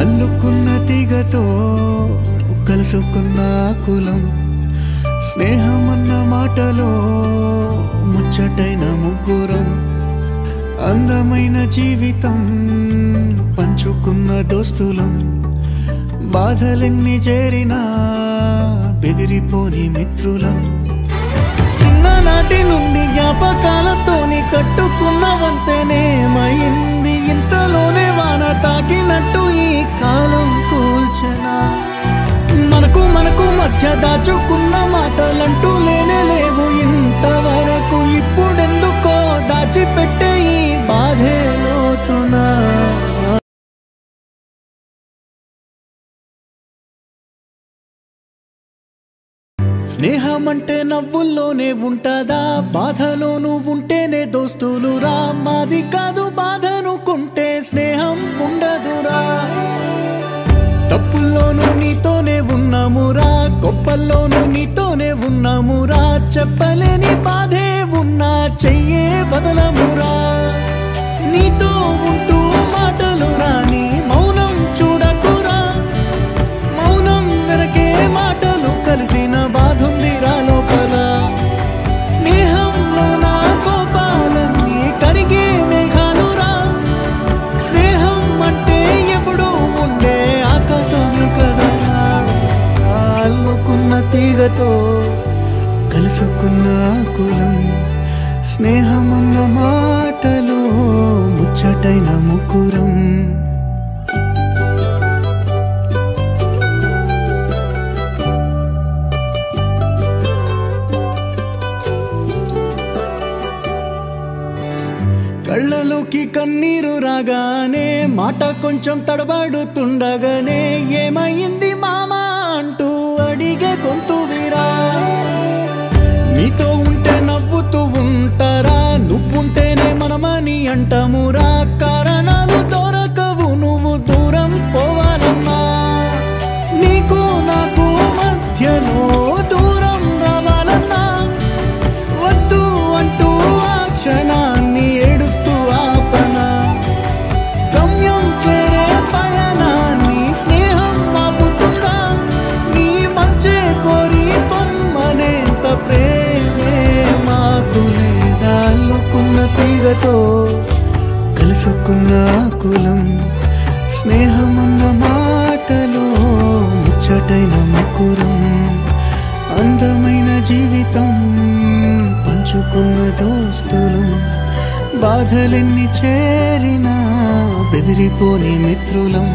అల్లుకున్న తీగతో కలుసుకున్న కులం స్నేహమన్న మాటలో ముచ్చటైన ముగ్గురం అందమైన జీవితం పంచుకున్న దోస్తులం బాధలెన్ని చేరినా బెదిరిపోని మిత్రులం చిన్ననాటి నుండి జ్ఞాపకాలతోని కట్టుకున్న వంతెనేమైంది ఇంతలోనే వాన తాకినట్టు ఈ కాలం కూల్చెనా మనకు మధ్య దాచుకున్న మాటలంటూ లేనే లేవు ఇంతవరకు ఇప్పుడెందుకో దాచిపెట్టే ఈ బాధే లోతునా స్నేహమంటే నవ్వుల్లోనే ఉంటదా బాధలోనూ ఉంటేనే దోస్తులురా మాది కాదు బాధనుకుంటే స్నేహం ఉండదురా తప్పుల్లోనూ నీతోనే ఉన్నామురా గొప్పల్లోనూ నీతోనే ఉన్నామురా చెప్పలేని బాధే ఉన్నా చెయ్యే బదలమురా నీతో ఉంటూ మాటలు రాని మౌనం చూడకురా మౌనం వెనకే మాటలు కలిసిన బాధుందిరా లోపల స్నేహంలో నా కోపాలన్నీ కరిగే మేఘాలురా స్నేహం అంటే ఎప్పుడూ ఉండే ఆకాశమే కదరా అల్లుకున్న తీగతో కలుసుకున్న కులం స్నేహమన్న మాటలో ముచ్చటైన ముగ్గురం కళ్ళలోకి కన్నీరు రాగానే మాట కొంచెం తడబడుతుండగానే ఏమైంది మామా అంటూ అడిగే గొంతు వీరా నీతో ఉంటే నవ్వుతూ ఉంటారా నువ్వుంటేనే మనమని అంటామురా కారణాలు దొరకవు నువ్వు దూరం పోవాలన్నా నీకు నాకు మధ్యలో దూరం రావాలన్నా వద్దు అంటూ ఆ క్షణాన్ని ఏడుస్తూ ఆపనా గమ్యం చేరే పయనాన్ని స్నేహం ఆపుతుందా నీ మంచే కోరి పొమ్మనేంత ప్రేమే మాకు లేదా అల్లుకున్న తీగతో కలుసుకున్న కులం స్నేహమన్న మాటలో ముచ్చటైన ముగ్గురం అందమైన జీవితం పంచుకున్న దోస్తులం బాధలెన్ని చేరినా బెదిరిపోని మిత్రులం